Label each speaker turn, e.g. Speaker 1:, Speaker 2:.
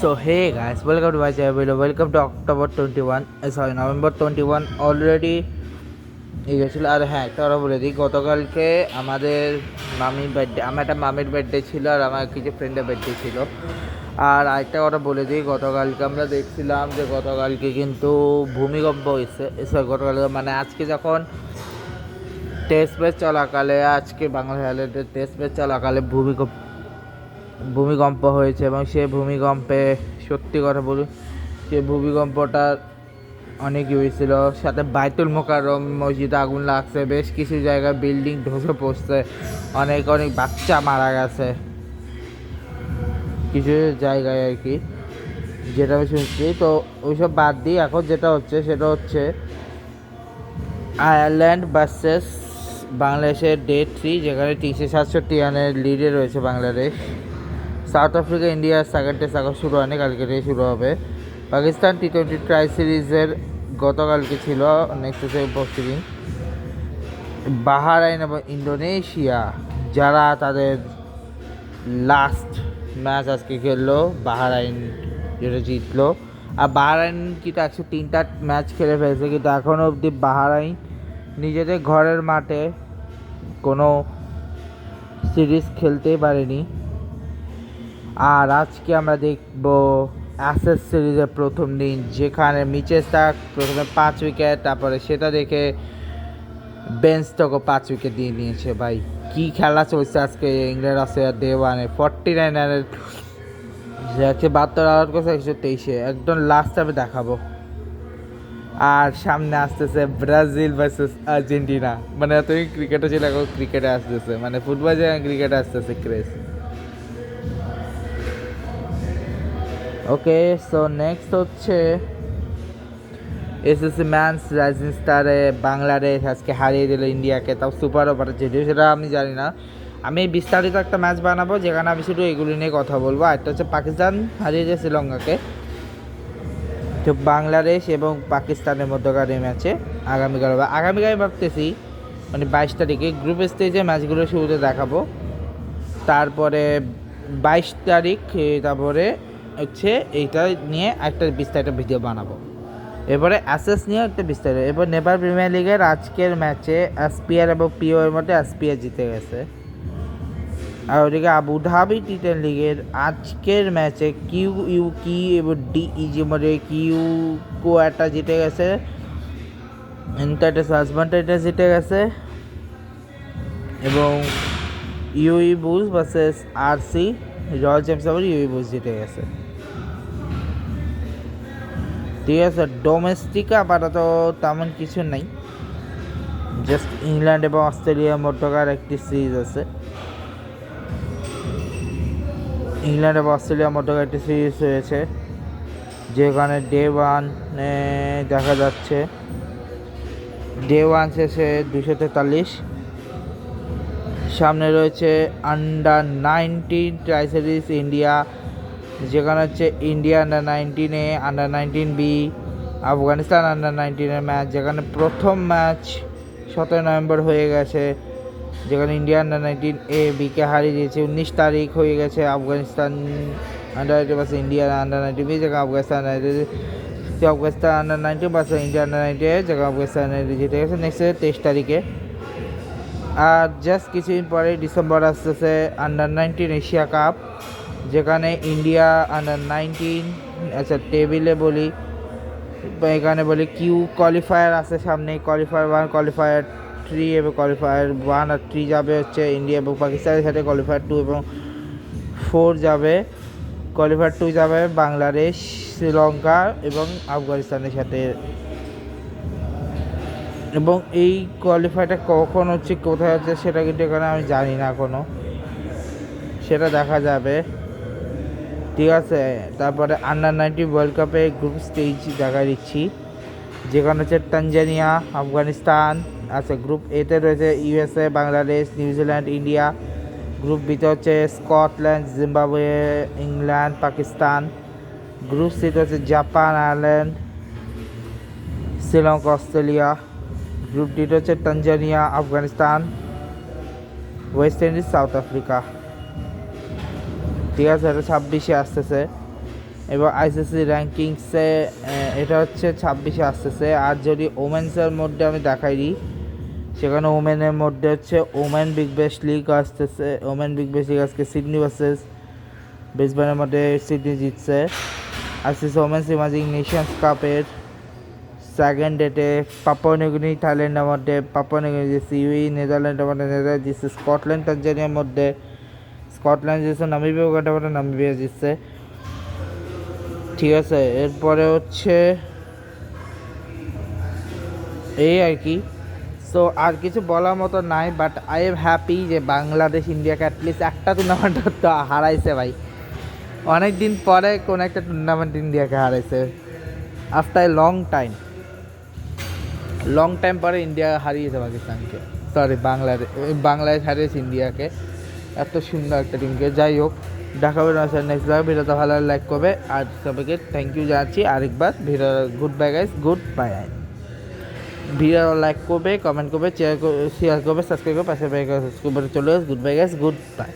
Speaker 1: So hey guys, welcome to my channel video. Welcome to October 21, November 21 already এই গেছিলো। আর হ্যাঁ, একটা কথা বলে দিই, গতকালকে আমাদের মামির বার্থডে, আমার একটা মামির বার্থডে ছিল আর আমার কিছু ফ্রেন্ডের বার্থডে ছিল। আর আরেকটা কথা বলে দিই, গতকালকে আমরা দেখছিলাম যে গতকালকে কিন্তু ভূমিকম্প হয়েছে। গতকালকে মানে আজকে যখন টেস্ট ম্যাচ চলাকালে, আজকে বাংলাদেশের টেস্ট ম্যাচ চলাকালে ভূমিকম্প হয়েছে এবং সে ভূমিকম্পে সত্যি কথা বলি, সে ভূমিকম্পটা অনেক হয়েছিল। সাথে বাইতুল মোকাররম মসজিদে আগুন লাগছে, বেশ কিছু জায়গায় বিল্ডিং ধসে পড়ছে, অনেক বাচ্চা মারা গেছে কিছু জায়গায় আর কি, যেটা আমি শুনছি। তো ওইসব বাদ দিই, এখন যেটা হচ্ছে সেটা হচ্ছে আয়ারল্যান্ড ভার্সেস বাংলাদেশের ডে 3, যেখানে 367 রানের লিডে রয়েছে বাংলাদেশ। সাউথ আফ্রিকা ইন্ডিয়ার সেকেন্ড টেস্ট এখন শুরু হয়নি, কালকে থেকে শুরু হবে। পাকিস্তান টি-20 ট্রাই সিরিজের গতকালকে ছিল নেক্সট প্রস্তুতি। বাহরাইন এবং ইন্দোনেশিয়া যারা তাদের লাস্ট ম্যাচ আজকে খেললো, বাহরাইন যেটা জিতলো। আর বাহরাইন কিন্তু 103টা ম্যাচ খেলে ফেলছে, কিন্তু এখনও অবধি বাহরাইন নিজেদের ঘরের মাঠে কোনো সিরিজ খেলতেই পারেনি। আর আজকে আমরা দেখব অ্যাশেজ সিরিজের প্রথম দিন, যেখানে মিচেল স্টার্ক প্রথমে 5 উইকেট, তারপরে সেটা দেখে বেন স্টোকও 5 উইকেট দিয়ে নিয়েছে। ভাই কী খেলা চলছে আজকে ইংল্যান্ড অস্ট্রেলিয়া ডে 1-এ। 49 রানের 72 আউট করছে 123-এ, একদম লাস্ট আমি দেখাবো। আর সামনে আসতেছে ব্রাজিল ভার্সেস আর্জেন্টিনা, মানে তুমি ক্রিকেটে ছিল, এখন ক্রিকেটে আসতেছে, মানে ফুটবল যে ক্রিকেটে আসতেছে ক্রেজ। ওকে, সো নেক্সট হচ্ছে এসএসসি ম্যানস রাইজিং স্টারে বাংলাদেশ আজকে হারিয়ে দিল ইন্ডিয়াকে, তাও সুপার ওভারে। যদিও সেটা আমি জানি না, আমি বিস্তারিত একটা ম্যাচ বানাবো যেখানে আমি শুধু এগুলি নিয়ে কথা বলবো। একটা হচ্ছে পাকিস্তান হারিয়েছে শ্রীলঙ্কাকে। তো বাংলাদেশ এবং পাকিস্তানের মধ্যকার এই ম্যাচে আগামীকাল হবে। আগামীকাল আমি ভাবতেছি মানে 22 তারিখে গ্রুপ স্টেজে ম্যাচগুলো শুরুতে দেখাবো, তারপরে 22 তারিখ তারপরে হচ্ছে এইটা নিয়ে একটা বিস্তারিত ভিডিও বানাবো। এরপরে অ্যাসেস নিয়ে একটা বিস্তারিত। এরপর নেপাল প্রিমিয়ার লিগের আজকের ম্যাচে এসপিআর এবং পিও এর মধ্যে এসপিআর জিতে গেছে। আর ওদিকে আবুধাবি টি10 লিগের আজকের ম্যাচে কিউইউকি এবং ডিইজির মধ্যে কোয়াটা জিতে গেছে, হাজব্যান্ড টাইটাস জিতে গেছে, এবং UE bull's versus RC royal champions আবার ইউই বুলস জিতে গেছে। ঠিক আছে, ডোমেস্টিকে আপাতত তেমন কিছু নেই, জাস্ট ইংল্যান্ড এবং অস্ট্রেলিয়ার মধ্যকার একটি সিরিজ আছে। ইংল্যান্ড এবং অস্ট্রেলিয়ার মধ্যকার একটি সিরিজ হয়েছে, যেখানে ডে 1-এ দেখা যাচ্ছে ডে 1 শেষে 243। সামনে রয়েছে আন্ডার 19 ট্রাই সিরিজ ইন্ডিয়া, যেখানে হচ্ছে ইন্ডিয়া আন্ডার 19-এ আন্ডার 19B আফগানিস্তান আন্ডার 19-এর ম্যাচ, যেখানে প্রথম ম্যাচ 17 নভেম্বর হয়ে গেছে, যেখানে ইন্ডিয়া আন্ডার 19A-বিকে হারিয়ে দিয়েছে। 19 তারিখ হয়ে গেছে Afghanistan under 19 versus India under 19B, যেখানে Afghanistan under 19 versus India under 19, যেখানে আফগানিস্তান জিতে গেছে। নেক্সট 23 তারিখে। আর জাস্ট কিছুদিন পরে ডিসেম্বর আসতেছে আন্ডার 19 এশিয়া কাপ, যেখানে ইন্ডিয়া আন্ডার 19, আচ্ছা টেবিলে বলি, এখানে বলি কিউ কোয়ালিফায়ার আছে সামনে, কোয়ালিফায়ার 1, কোয়ালিফায়ার 3 এবং কোয়ালিফায়ার 1 আর 3 যাবে হচ্ছে ইন্ডিয়া এবং পাকিস্তানের সাথে, কোয়ালিফায়ার 2 এবং 4 যাবে, কোয়ালিফায়ার 2 যাবে বাংলাদেশ, শ্রীলঙ্কা এবং আফগানিস্তানের সাথে। এবং এই কোয়ালিফায়ারটা কখন হচ্ছে, কোথায় হচ্ছে সেটা কিন্তু এখানে আমি জানি না এখনও, সেটা দেখা যাবে। ঠিক আছে, তারপরে আন্ডার 19 ওয়ার্ল্ড কাপে গ্রুপ স্টেজ দেখা দিচ্ছি, যেখানে হচ্ছে তানজানিয়া, আফগানিস্তান, আচ্ছা গ্রুপ এতে রয়েছে USA, Bangladesh, New Zealand, India. Group বিতে হচ্ছে Scotland, Zimbabwe, England, Pakistan. Group সিতে হচ্ছে Japan, Ireland, Sri Lanka, Australia. Group ডিতে হচ্ছে Tanzania, Afghanistan, West Indies, south Africa. ঠিক আছে, এটা 26-এ আসতেছে। এবং আইসিসি র্যাঙ্কিংসে এটা হচ্ছে 26-এ আসতেছে। আর যদি ওমেন্সের মধ্যে আমি দেখাই দিই, সেখানে ওমেনের মধ্যে হচ্ছে ওমেন বিগ ব্যাশ লিগ আসতেছে। ওমেন বিগ ব্যাশ লিগ আজকে সিডনি ভার্সেস ব্রিসবেনের মধ্যে সিডনি জিতছে। আইসিসি ওমেন্স ইমার্জিং নেশনস কাপের সেকেন্ড ডেটে পাপুয়া নিউগিনি থাইল্যান্ডের মধ্যে পাপুয়া নিউগিনি জিতছে, ইউই নেদারল্যান্ডের মধ্যে নেদারল্যান্ড জিতছে, স্কটল্যান্ড তানজানিয়ার মধ্যে স্কটল্যান্ড জিতছে, নামিবিয়া উগান্ডার মধ্যে নামিবিয়া জিতছে। ঠিক আছে, এরপরে হচ্ছে এই আর কি। সো আর কিছু বলার মতো নাই, বাট আই এম হ্যাপি যে বাংলাদেশ ইন্ডিয়াকে অ্যাটলিস্ট একটা টুর্নামেন্ট তো হারাইছে ভাই। অনেক দিন পরে কোন একটা টুর্নামেন্ট ইন্ডিয়াকে হারাইছে, আফটার লং টাইম পরে ইন্ডিয়া হারিয়েছে পাকিস্তানকে, সরি বাংলাদেশ হারিয়েছে ইন্ডিয়াকে, এত সুন্দর একটা টিমকে। যাই হোক, দেখাবে নেক্সট ভিডিওতে ভালো লাইক করবে, আর সবাইকে থ্যাংক ইউ জানাচ্ছি আরেকবার। Video good bye guys, good bye. Video like করবে, কমেন্ট করবে, শেয়ার করবে, সাবস্ক্রাইব করবে, পাশে চলে আসবে। Good bye guys, good bye.